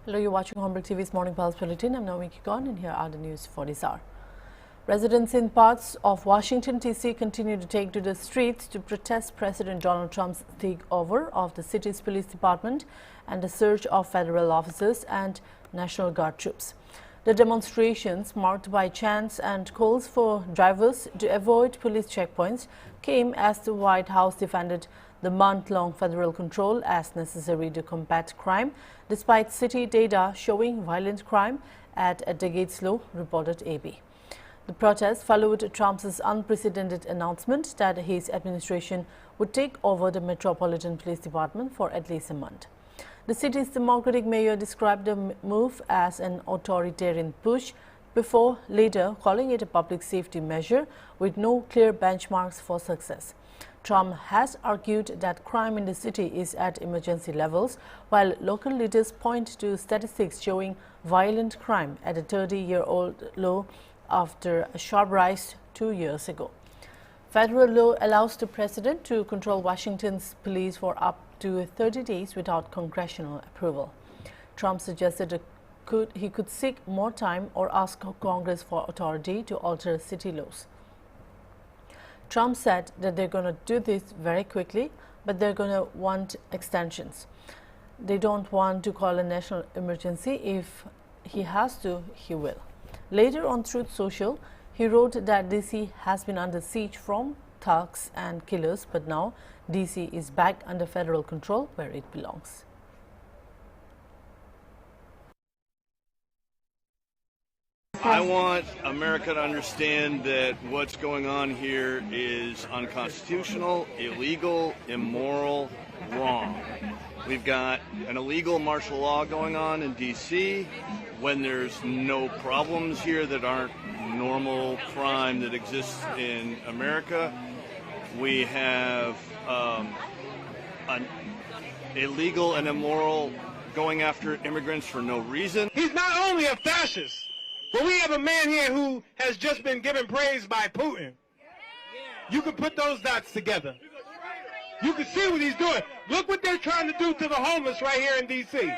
Hello, you're watching Hornbill TV's Morning Pulse Bulletin. I'm Naomi Kikon and here are the news for this hour. Residents in parts of Washington, D.C. continue to take to the streets to protest President Donald Trump's takeover of the city's police department and the surge of federal officers and National Guard troops. The demonstrations, marked by chants and calls for drivers to avoid police checkpoints, came as the White House defended the month-long federal control as necessary to combat crime, despite city data showing violent crime at a decades low, reported AP. The protest followed Trump's unprecedented announcement that his administration would take over the Metropolitan Police Department for at least a month. The city's Democratic mayor described the move as an authoritarian push before later calling it a public safety measure with no clear benchmarks for success. Trump has argued that crime in the city is at emergency levels, while local leaders point to statistics showing violent crime at a 30-year-old low after a sharp rise 2 years ago. Federal law allows the president to control Washington's police for up to 30 days without congressional approval. Trump suggested he could seek more time or ask Congress for authority to alter city laws. Trump said that they're going to do this very quickly, but they're going to want extensions. They don't want to call a national emergency. If he has to, he will. Later on Truth Social, he wrote that D.C. has been under siege from thugs and killers, but now D.C. is back under federal control where it belongs. I want America to understand that what's going on here is unconstitutional, illegal, immoral, wrong. We've got an illegal martial law going on in D.C. when there's no problems here that aren't normal crime that exists in America. We have an illegal and immoral going after immigrants for no reason. He's not only a fascist, but we have a man here who has just been given praise by Putin. You can put those dots together. You can see what he's doing. Look what they're trying to do to the homeless right here in D.C.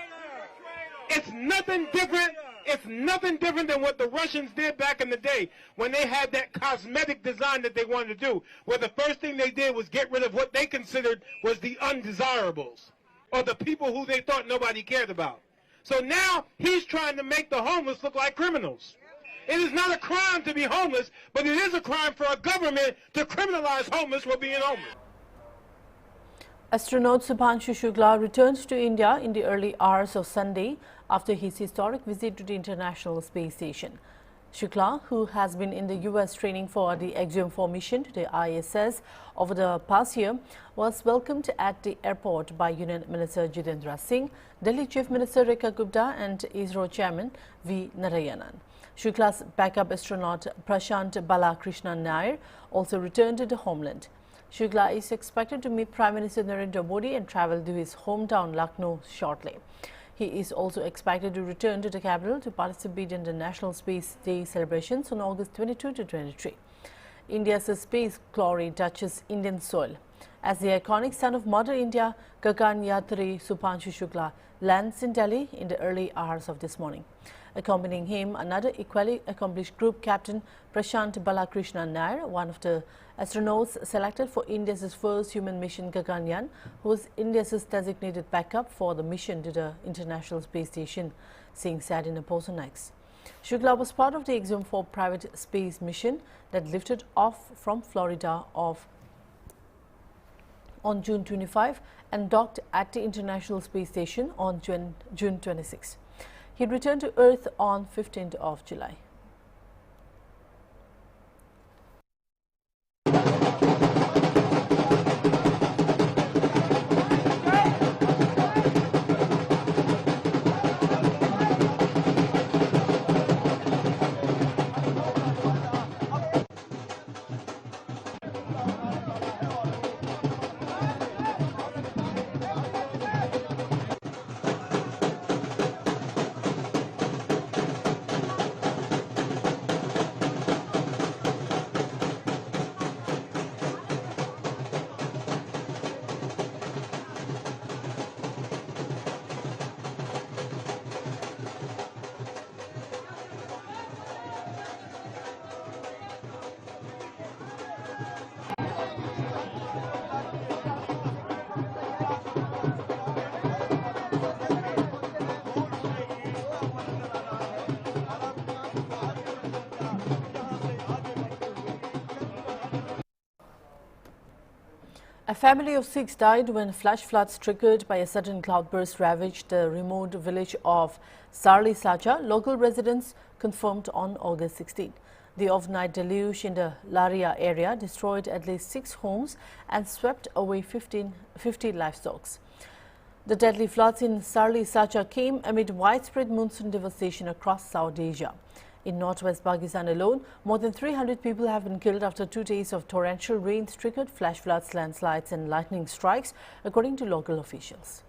It's nothing different. It's nothing different than what the Russians did back in the day when they had that cosmetic design that they wanted to do, where the first thing they did was get rid of what they considered was the undesirables, or the people who they thought nobody cared about. So now he's trying to make the homeless look like criminals. It is not a crime to be homeless, but it is a crime for a government to criminalize homeless for being homeless. Astronaut Subhanshu Shukla returned to India in the early hours of Sunday after his historic visit to the International Space Station. Shukla, who has been in the U.S. training for the Axiom 4 mission to the ISS over the past year, was welcomed at the airport by Union Minister Jitendra Singh, Delhi Chief Minister Rekha Gupta and ISRO Chairman V. Narayanan. Shukla's backup astronaut Prashant Balakrishnan Nair also returned to the homeland. Shukla is expected to meet Prime Minister Narendra Modi and travel to his hometown Lucknow shortly. He is also expected to return to the capital to participate in the National Space Day celebrations on August 22 to 23. India's space glory touches Indian soil. As the iconic son of Mother India, Gagan Yatri Subhanshu Shukla lands in Delhi in the early hours of this morning. Accompanying him, another equally accomplished group captain, Prashant Balakrishnan Nair, one of the astronauts selected for India's first human mission, Gaganyaan, who was India's designated backup for the mission to the International Space Station, Singh said in a post on X. Shukla was part of the Axiom 4 private space mission that lifted off from Florida on June 25 and docked at the International Space Station on June 26. He returned to Earth on 15th of July. A family of 6 died when flash floods triggered by a sudden cloudburst ravaged the remote village of Sarli Sacha, local residents confirmed on August 16. The overnight deluge in the Laria area destroyed at least 6 homes and swept away 50 livestock. The deadly floods in Sarli Sacha came amid widespread monsoon devastation across South Asia. In northwest Pakistan alone, more than 300 people have been killed after 2 days of torrential rains triggered flash floods, landslides and lightning strikes, according to local officials.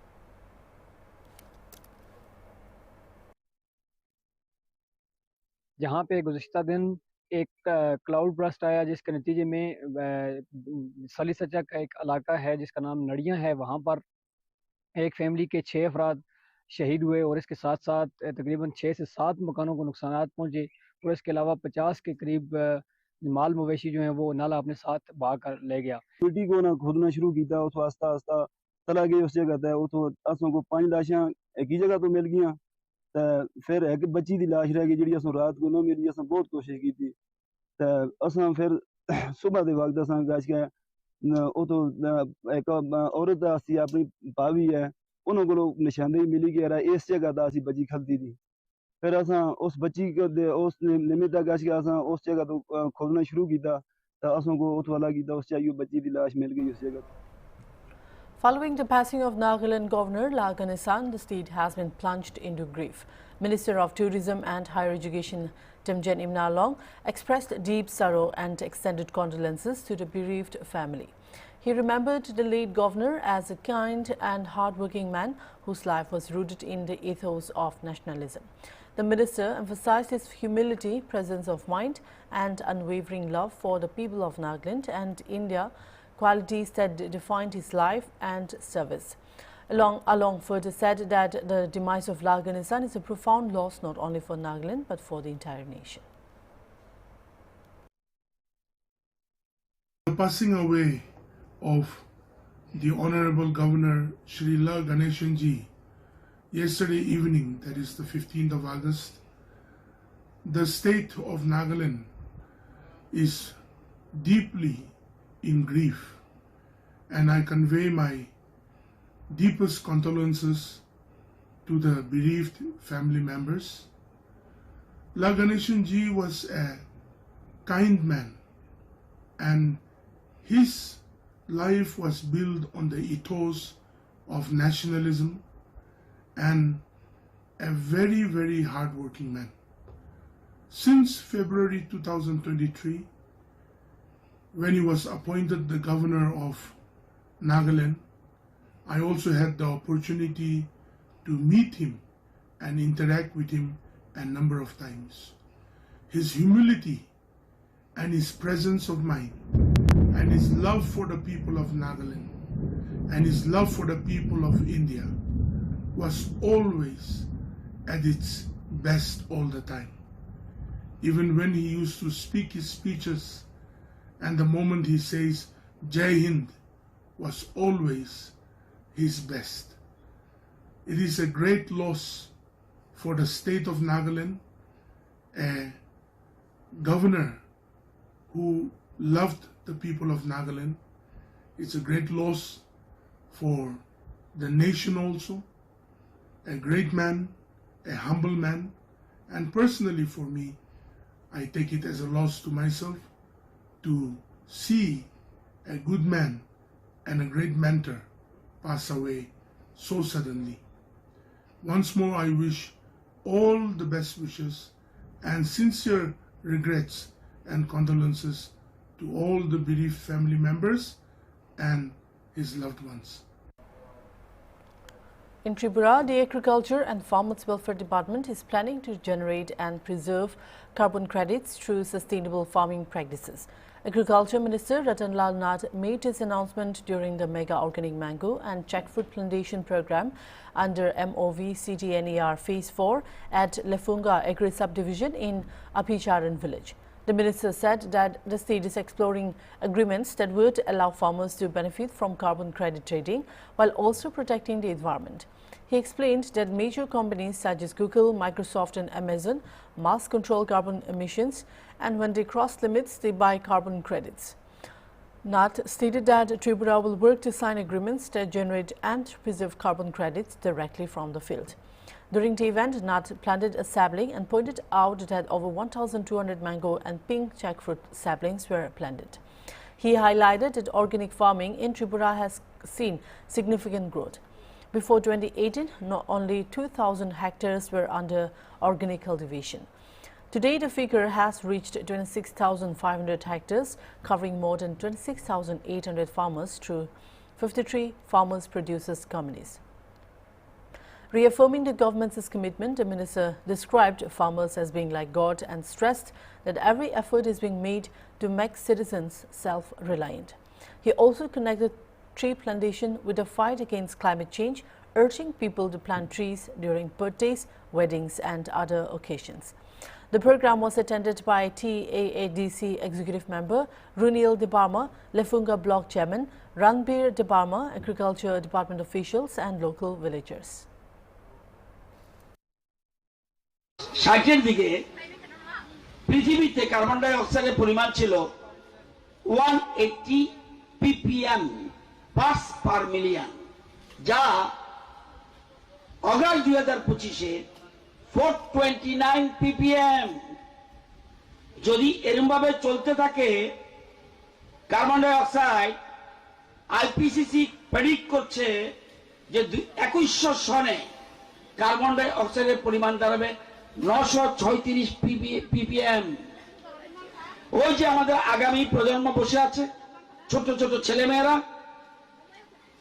जहाँ पे गुज़िश्ता दिन एक cloud burst आया जिसके नतीजे में साली सचा का एक इलाका है जिसका नाम नड़ियाँ है, वहाँ पर एक फैमिली के 6 अफराद शहीद हुए और इसके साथ साथ तकरीबन 6 से 7 मकानों को नुकसानात पहुँचे और इसके अलावा 50 के करीब माल मवेशी जो हैं वो नाला अपने साथ बहा कर ले गया। मिट्टी को ना खोदना शुरू किया, उतो आस्ता आस्ता चला गया उस जगह ते उतो असों को 5 लाशां एक ही जगह तो मिल गई ते फिर एक बच्ची दी लाश रह गई जिहड़ी असों रात को ना मिली। असों बहुत कोशिश की ते असों फिर सुबह दे वक्त असों गश के उतो एक औरत आसी अपनी भाभी है उन्होंने को निशानदेही मिली कि यार इस जगह दा असी बच्ची खलती थी। फिर असां उस बच्ची को उस निमित्त गश के असां उस जगह तो खोदना शुरू किया तो असों को उतो वाला किया उस चाहिए बच्ची दी लाश मिल गई उस जगह। Following the passing of Nagaland Governor Ganesan, the state has been plunged into grief. Minister of Tourism and Higher Education Timjen Imnalong expressed deep sorrow and extended condolences to the bereaved family. He remembered the late governor as a kind and hard-working man whose life was rooted in the ethos of nationalism. The minister emphasized his humility, presence of mind and unwavering love for the people of Nagaland and India, qualities that defined his life and service. Along further said that the demise of Ganesan is a profound loss not only for Nagaland but for the entire nation. The passing away of the Honorable Governor Shri Ganesan ji yesterday evening, that is the 15th of August, the state of Nagaland is deeply in grief, and I convey my deepest condolences to the bereaved family members. Ganesan ji was a kind man, and his life was built on the ethos of nationalism and a very, very hard-working man. Since February 2023, when he was appointed the governor of Nagaland, I also had the opportunity to meet him and interact with him a number of times. His humility and his presence of mind and his love for the people of Nagaland and his love for the people of India was always at its best all the time. Even when he used to speak his speeches, and the moment he says Jai Hind was always his best. It is a great loss for the state of Nagaland, a governor who loved the people of Nagaland. It's a great loss for the nation also, a great man, a humble man, and personally for me, I take it as a loss to myself to see a good man and a great mentor pass away so suddenly. Once more, I wish all the best wishes and sincere regrets and condolences to all the bereaved family members and his loved ones. In Tripura, the Agriculture and Farmers Welfare Department is planning to generate and preserve carbon credits through sustainable farming practices. Agriculture Minister Ratanlal Nath made his announcement during the Mega Organic Mango and Jackfruit Plantation Program under MOV CTNER Phase 4 at Lefunga Agri Subdivision in Apicharan village. The minister said that the state is exploring agreements that would allow farmers to benefit from carbon credit trading while also protecting the environment. He explained that major companies such as Google, Microsoft and Amazon must control carbon emissions, and when they cross limits, they buy carbon credits. NAT stated that Tripura will work to sign agreements that generate and preserve carbon credits directly from the field. During the event, NAT planted a sapling and pointed out that over 1,200 mango and pink jackfruit saplings were planted. He highlighted that organic farming in Tripura has seen significant growth. Before 2018, not only 2,000 hectares were under organic cultivation. Today, the figure has reached 26,500 hectares, covering more than 26,800 farmers through 53 farmers-producers companies. Reaffirming the government's commitment, the minister described farmers as being like God and stressed that every effort is being made to make citizens self-reliant. He also connected tree plantation with the fight against climate change, urging people to plant trees during birthdays, weddings and other occasions. The program was attended by TAADC Executive Member Runil Debarma, Lefunga Block Chairman, Ranbir Debarma, Agriculture Department officials and local villagers. 60-এর দিকে পৃথিবীতে carbon die অক্সাইডের পরিমাণ ছিল 180 ppm parts per million, যা August 2025-এ 429 ppm। যদি এরকমভাবে চলতে থাকে carbon die oxide, IPCC predict করছে যে 2100 সনে কার্বন ডাই অক্সাইডের পরিমাণ দাঁড়াবে 936 ppm। ওই যে আমাদের আগামী প্রজন্ম বসে আছে, ছোট ছোট ছেলেমেয়েরা,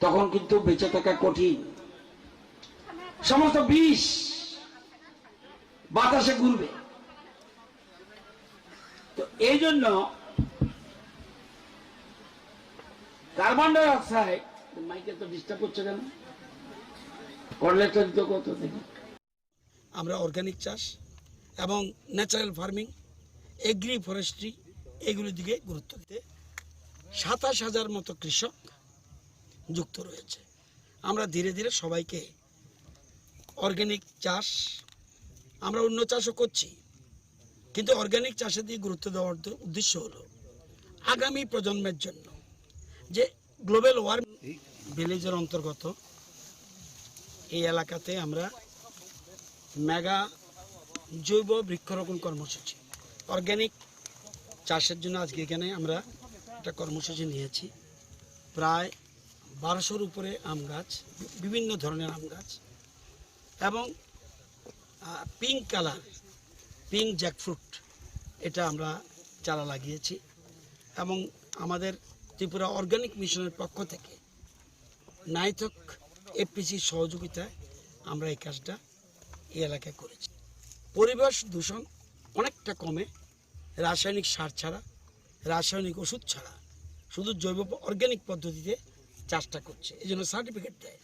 তখন কিন্তু বেঁচে থাকা কঠিন। সমস্ত বিষ বাতাসে ঘুরবে। তো এই জন্য কার্বন ডাই অক্সাইড, মাইকে তো ডিস্টার্ব করছে কেন, কর্লেক্টর দিতে কত দেখি। আমরা অর্গানিক চাষ এবং ন্যাচারাল ফার্মিং, এগ্রি ফরেস্ট্রি এগুলোর দিকে গুরুত্ব দিতে 27,000 মতো কৃষক যুক্ত রয়েছে। আমরা ধীরে ধীরে সবাইকে অর্গানিক চাষ, আমরা অন্য চাষও করছি, কিন্তু অর্গানিক চাষের দিকে গুরুত্ব দেওয়ার উদ্দেশ্য হলো আগামী প্রজন্মের জন্য যে গ্লোবাল ওয়ার্মিং ভিলেজের অন্তর্গত এই এলাকাতে আমরা মেগা জৈব বৃক্ষরোপণ কর্মসূচি, অর্গানিক চাষের জন্য আজকে এখানে আমরা একটা কর্মসূচি নিয়েছি। প্রায় 1200-র উপরে আম গাছ, বিভিন্ন ধরনের আম গাছ এবং পিঙ্ক কালার পিঙ্ক জ্যাকফ্রুট, এটা আমরা চারা লাগিয়েছি এবং আমাদের ত্রিপুরা অর্গানিক মিশনের পক্ষ থেকে নাইথক এফপিসির সহযোগিতায় আমরা এই কাজটা এই এলাকায় করেছি। পরিবেশ দূষণ অনেকটা কমে রাসায়নিক সার ছাড়া, রাসায়নিক ওষুধ ছাড়া শুধু জৈব অর্গানিক পদ্ধতিতে চাষটা করছে, এই জন্য সার্টিফিকেট দেয়।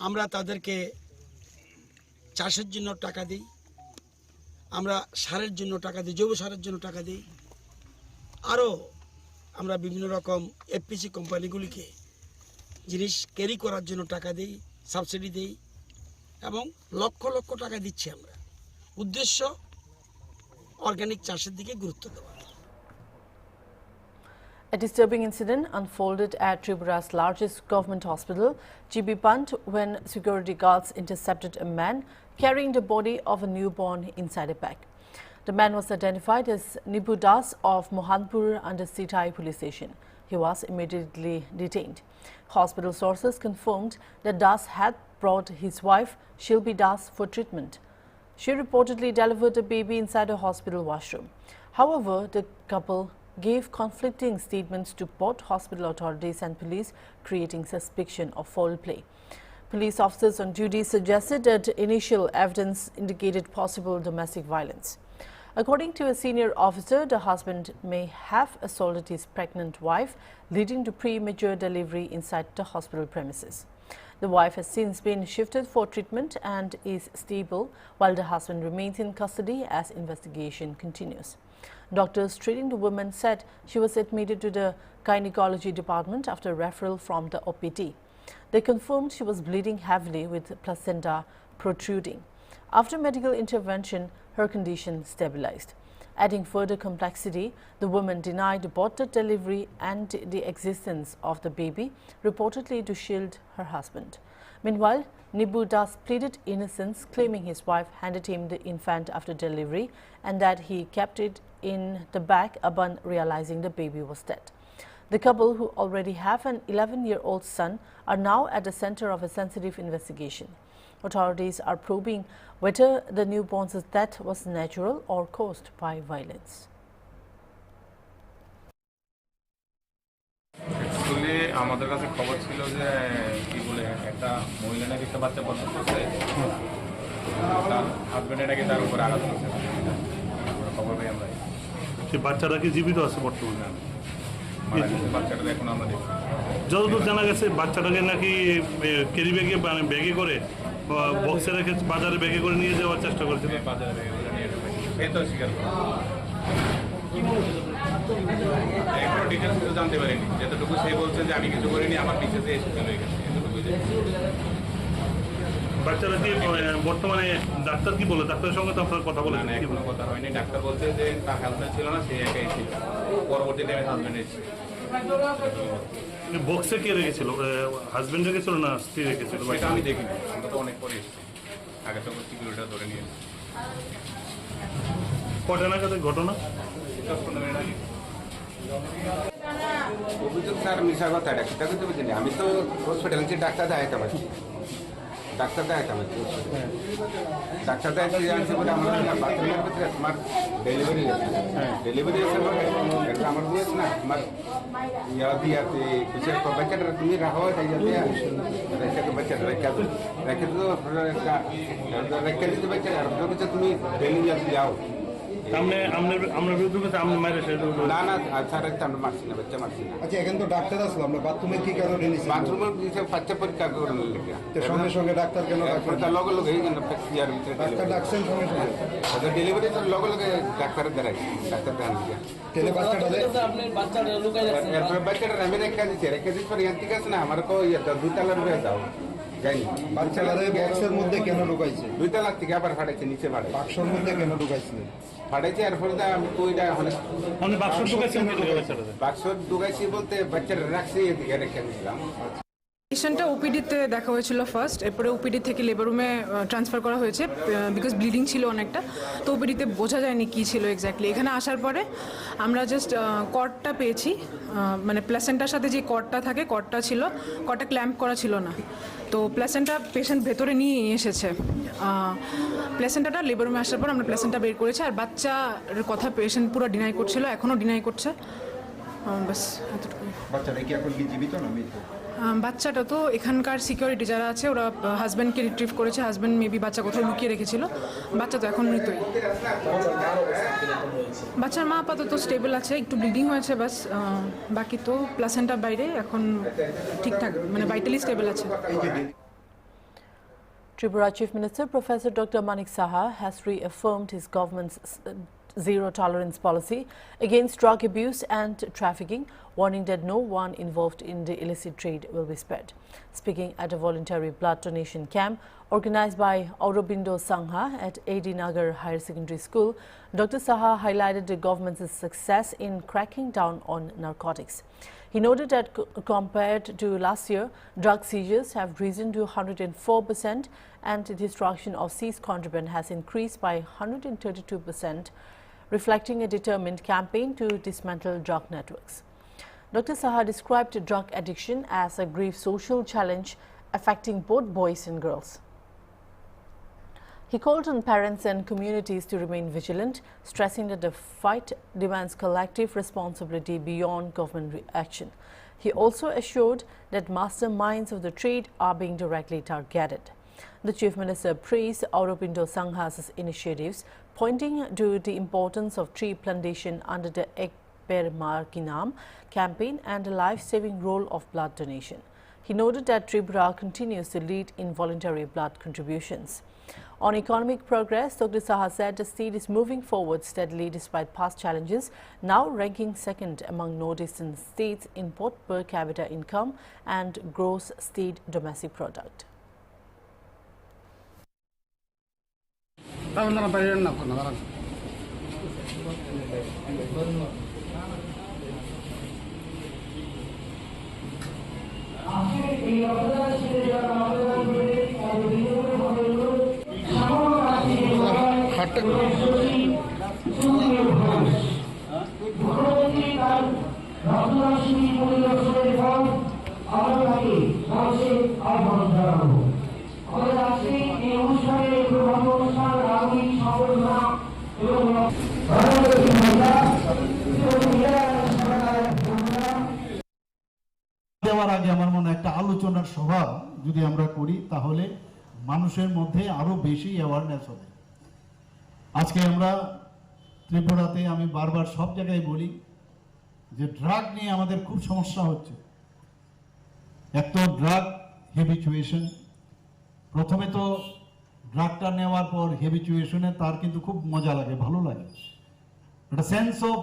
আমরা তাদেরকে চাষের জন্য টাকা দিই, আমরা সারের জন্য টাকা দিই, জৈব সারের জন্য টাকা দিই, আরও আমরা বিভিন্ন রকম এফপিসি কোম্পানিগুলিকে জিনিস ক্যারি করার জন্য টাকা দিই, সাবসিডি দিই এবং লক্ষ লক্ষ টাকা দিচ্ছি আমরা। উদ্দেশ্য অর্গানিক চাষের দিকে গুরুত্ব দেওয়া। A disturbing incident unfolded at Tripura's largest government hospital, GB Pant, when security guards intercepted a man carrying the body of a newborn inside a bag. The man was identified as Nibu Das of Mohanpur under Sitai police station. He was immediately detained. Hospital sources confirmed that Das had brought his wife, Shilpi Das, for treatment. She reportedly delivered a baby inside a hospital washroom. However, the couple gave conflicting statements to both hospital authorities and police, creating suspicion of foul play. Police officers on duty suggested that initial evidence indicated possible domestic violence. According to a senior officer, the husband may have assaulted his pregnant wife, leading to premature delivery inside the hospital premises. The wife has since been shifted for treatment and is stable, while the husband remains in custody as investigation continues. Doctors treating the woman said she was admitted to the gynecology department after referral from the OPD. They confirmed she was bleeding heavily with placenta protruding. After medical intervention, her condition stabilized. Adding further complexity, the woman denied both the delivery and the existence of the baby, reportedly to shield her husband. Meanwhile, Nibu Das pleaded innocence, claiming his wife handed him the infant after delivery and that he kept it in the bag upon realizing the baby was dead. The couple, who already have an 11-year-old son, are now at the center of a sensitive investigation. Authorities are probing whether the newborn's death was natural or caused by violence. আমাদের কাছে খবর ছিল যে কি বলে একটা মহিলা নাকি একটা বাচ্চা প্রসব করছে, তার হাজবেন্ড নাকি তার উপর আঘাত করছে, খবর পাই আমরা। সেই বাচ্চাটা কি জীবিত আছে বর্তমানে? বাচ্চাটা এখন আমরা দেখি, যতদূর জানা গেছে বাচ্চাটাকে নাকি ক্যারি ব্যাগে ব্যাগে করে বক্সে রেখে বাজারে ব্যাগে করে নিয়ে যাওয়ার চেষ্টা করেছিল। বাজারে ব্যাগে করে নিয়ে যাবে, সে তো স্বীকার করে। এখনো ডিটেলস কিছু জানতে পারিনি, যতটুকু সে বলছে যে আমি কিছু করিনি, আমার পিছিয়ে যে এসে চলে গেছে, এতটুকুই। বাচ্চারা কি বর্তমানে ডাক্তার কি বলে? ডাক্তারের সঙ্গে তো আপনার কথা বলেন? কোনো কথা হয়নি। ডাক্তার বলছে যে তার হাজব্যান্ড ছিল না, সে একাই ছিল, পরবর্তী টাইমে হাজব্যান্ড এসেছিল। বক্সে কে রেখেছিল? হাজব্যান্ড রেখেছিল না স্ত্রী রেখেছিল? সেটা আমি দেখিনি, আমরা তো অনেক পরে এসেছি, আগে তো সিকিউরিটিটা ধরে নিয়ে। কটা নাগাদ ঘটনা? 10-15 মিনিট আগে। অভিযোগ স্যার মিশা কথা, ডাক্তার কিন্তু বুঝিনি। আমি তো হসপিটাল থেকে ডাক্তার দেখাইতাম আর কি, ডাক্তার দেখাইতাম আর কি। ডাক্তার দেখাতে জানছি বলে আমার বাথরুমের ভিতরে আমার ডেলিভারি আছে, ডেলিভারি আছে আমার বুঝেছ না, আমার ইয়া দিয়াতে কিছু বাচ্চাটা তুমি রাখো, তাই যাতে রেখে তো বাচ্চাটা রেখে তো রেখে দিতে বাচ্চাটা, আর বলছে তুমি ডেলিভারি যাও। না না স্যার, আমরা মারছি না, বাচ্চা মারছি না। আচ্ছা, এখানে তো ডাক্তার আসলো, আমরা বাথরুমের কি কারণে নিয়েছি? বাথরুমের বাচ্চা পরীক্ষা করে লেগে সঙ্গে সঙ্গে ডাক্তার কেন তার লগে লগে এই ইয়ার ভিতরে ডাক্তার ডাকছেন সঙ্গে সঙ্গে? ডেলিভারি তো লগে লগে ডাক্তারের দ্বারাই, ডাক্তার দেখান দিকে তেলে বাচ্চাটা এরপরে বাচ্চাটা আমি রেখে দিচ্ছি পরে এখান থেকে আছে না, আমার কো দুইতলার উপরে যাও যাইনি। বাচ্চাটা বক্সের মধ্যে কেন ঢুকাইছে? দুইতলার থেকে আবার ফাটাইছে, নিচে ফাটাই বাক্সর মধ্যে কেন ঢুকাইছিলেন? ফাটাইছে, এরপরে আমি তো ওইটা বাক্স ঢুকাইছি বলতে বাচ্চাটা রাখছি, এদিকে রেখে দিয়েছিলাম। পেশেন্টটা ওপিডিতে দেখা হয়েছিল ফার্স্ট, এরপরে ওপিডি থেকে লেবার রুমে ট্রান্সফার করা হয়েছে বিকজ ব্লিডিং ছিল অনেকটা, তো ওপিডিতে বোঝা যায়নি কী ছিল এক্স্যাক্টলি। এখানে আসার পরে আমরা জাস্ট কর্ডটা পেয়েছি, মানে প্ল্যাসেন্টার সাথে যে কর্ডটা থাকে, কর্ডটা ছিল, কর্ডটা ক্ল্যাম্প করা ছিল না, তো প্ল্যাসেন্টা পেশেন্ট ভেতরে নিয়ে এসেছে। প্ল্যাসেন্টাটা লেবার রুমে আসার পর আমরা প্ল্যাসেন্টা বের করেছি, আর বাচ্চার কথা পেশেন্ট পুরো ডিনাই করছিল, এখনও ডিনাই করছে, বাস এতটুকুই। বাচ্চাটা কি এখন কি জীবিত না মৃত? বাচ্চাটা তো এখানকার সিকিউরিটি যারা আছে ওরা হাজব্যান্ডকে রিট্রিভ করেছে, হাজব্যান্ড মেবি বাচ্চা কোথাও লুকিয়ে রেখেছিল, বাচ্চা তো এখন মৃতই। বাচ্চার মা আপাতত স্টেবল আছে, একটু ব্লিডিং হয়েছে বাস, বাকি তো প্লাসেন্টার বাইরে এখন ঠিকঠাক, মানে ভাইটালি স্টেবল আছে। Tripura Chief Minister Professor Dr. Manik Saha has reaffirmed his government's zero-tolerance policy against drug abuse and trafficking, warning that no one involved in the illicit trade will be spared. Speaking at a voluntary blood donation camp organized by Aurobindo Sangha at AD Nagar Higher Secondary School, Dr. Saha highlighted the government's success in cracking down on narcotics. He noted that compared to last year, drug seizures have risen to 104% and the destruction of seized contraband has increased by 132%, reflecting a determined campaign to dismantle drug networks. Dr. Saha described drug addiction as a grave social challenge affecting both boys and girls. He called on parents and communities to remain vigilant, stressing that the fight demands collective responsibility beyond government action. He also assured that masterminds of the trade are being directly targeted. The Chief Minister praised Aurobindo Sangha's initiatives, pointing to the importance of tree plantation under the Ek Per Maar Ki Naam campaign and the life-saving role of blood donation. He noted that Tripura continues to lead in voluntary blood contributions. On economic progress, Dr. Saha said the state is moving forward steadily despite past challenges, now ranking second among northeastern states in both per capita income and gross state domestic product. দেওয়ার আগে আমার মনে একটা আলোচনার সভা যদি আমরা করি তাহলে মানুষের মধ্যে আরো বেশি অ্যাওয়ারনেস হবে। আজকে আমরা ত্রিপুরাতে আমি বারবার সব জায়গায় বলি যে ড্রাগ নিয়ে আমাদের খুব সমস্যা হচ্ছে। এক তো ড্রাগ হ্যাবিচুয়েশন, প্রথমে তো ড্রাগটা নেওয়ার পর হ্যাবিচুয়েশনে তার কিন্তু খুব মজা লাগে, ভালো লাগে, একটা সেন্স অফ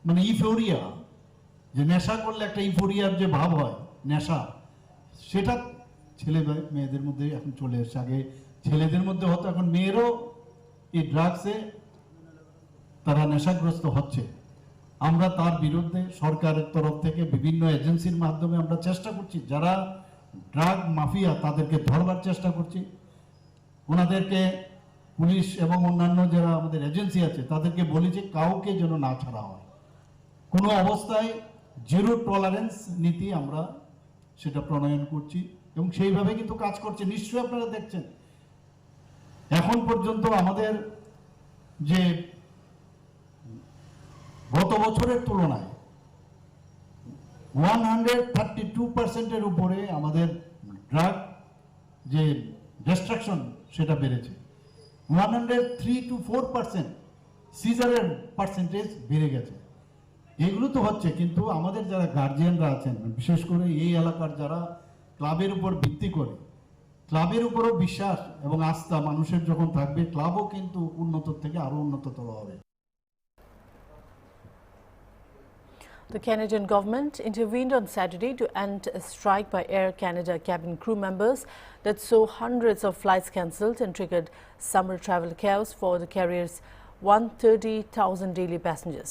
মানে ইফোরিয়া, যে নেশা করলে একটা ইফোরিয়ার যে ভাব হয় নেশা, সেটা ছেলে মেয়েদের মধ্যে এখন চলে এসছে। আগে ছেলেদের মধ্যে হতো, এখন মেয়েরও এই ড্রাগসে তারা নেশাগ্রস্ত হচ্ছে। আমরা তার বিরুদ্ধে সরকারের তরফ থেকে বিভিন্ন এজেন্সির মাধ্যমে আমরা চেষ্টা করছি, যারা ড্রাগ মাফিয়া তাদেরকে ধরবার চেষ্টা করছি। ওনাদেরকে পুলিশ এবং অন্যান্য যারা আমাদের এজেন্সি আছে তাদেরকে বলি যে কাউকে যেন না ছাড়া হয়, কোনো অবস্থায় জিরো টলারেন্স নীতি আমরা সেটা প্রণয়ন করছি এবং সেইভাবে কিন্তু কাজ করছে। নিশ্চয়ই আপনারা দেখছেন এখন পর্যন্ত আমাদের যে গত বছরের তুলনায় 132% উপরে আমাদের ড্রাগ যে ডিস্ট্রাকশন সেটা বেড়েছে। 103 to 4% সিজারের পার্সেন্টেজ বেড়ে গেছে। এগুলো তো হচ্ছে, কিন্তু আমাদের যারা গার্জিয়ানরা আছেন, বিশেষ করে এই এলাকার যারা ক্লাবের উপর ভিত্তি করে, ক্লাবের উপরও বিশ্বাস এবং আস্থা মানুষের যখন থাকবে, ক্লাবও কিন্তু উন্নত থেকে আরো উন্নততর হবে। The Canadian government intervened on Saturday to end a strike by Air Canada cabin crew members that saw hundreds of flights cancelled and triggered summer travel chaos for the carrier's 130,000 daily passengers.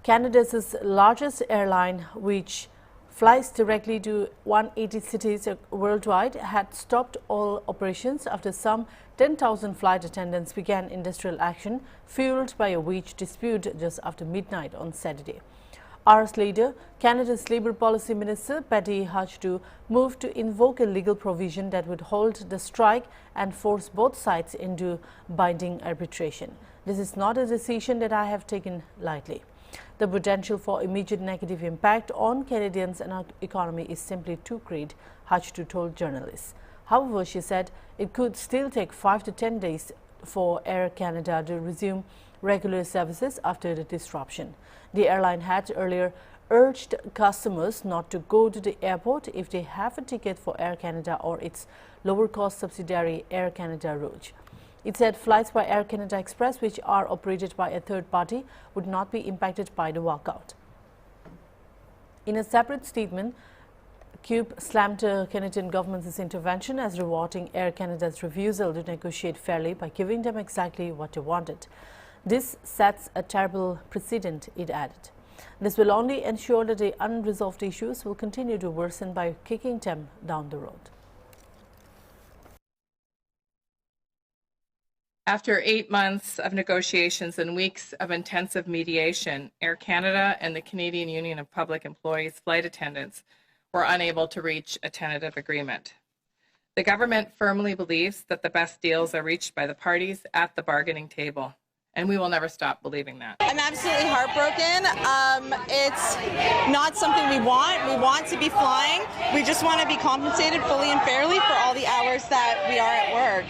Canada's largest airline, which flies directly to 180 cities worldwide, had stopped all operations after some 10,000 flight attendants began industrial action fueled by a wage dispute just after midnight on Saturday. Hours later, Canada's Labour Policy Minister Patty Hajdu moved to invoke a legal provision that would hold the strike and force both sides into binding arbitration. This is not a decision that I have taken lightly. The potential for immediate negative impact on Canadians and our economy is simply too great, Hajdu told journalists. However, she said it could still take 5 to 10 days for Air Canada to resume regular services after the disruption. The airline had earlier urged customers not to go to the airport if they have a ticket for Air Canada or its lower-cost subsidiary Air Canada Rouge. It said flights by Air Canada Express, which are operated by a third party, would not be impacted by the walkout. In a separate statement, Cube slammed the Canadian government's intervention as rewarding Air Canada's refusal to negotiate fairly by giving them exactly what they wanted. This sets a terrible precedent, it added. This will only ensure that the unresolved issues will continue to worsen by kicking them down the road. After 8 months of negotiations and weeks of intensive mediation, Air Canada and the Canadian Union of Public Employees flight attendants were unable to reach a tentative agreement. The government firmly believes that the best deals are reached by the parties at the bargaining table, and we will never stop believing that. I'm absolutely heartbroken. It's not something we want. We want to be flying. We just want to be compensated fully and fairly for all the hours that we are at work.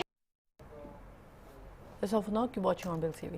That's all for now. Keep watching Hornbill TV.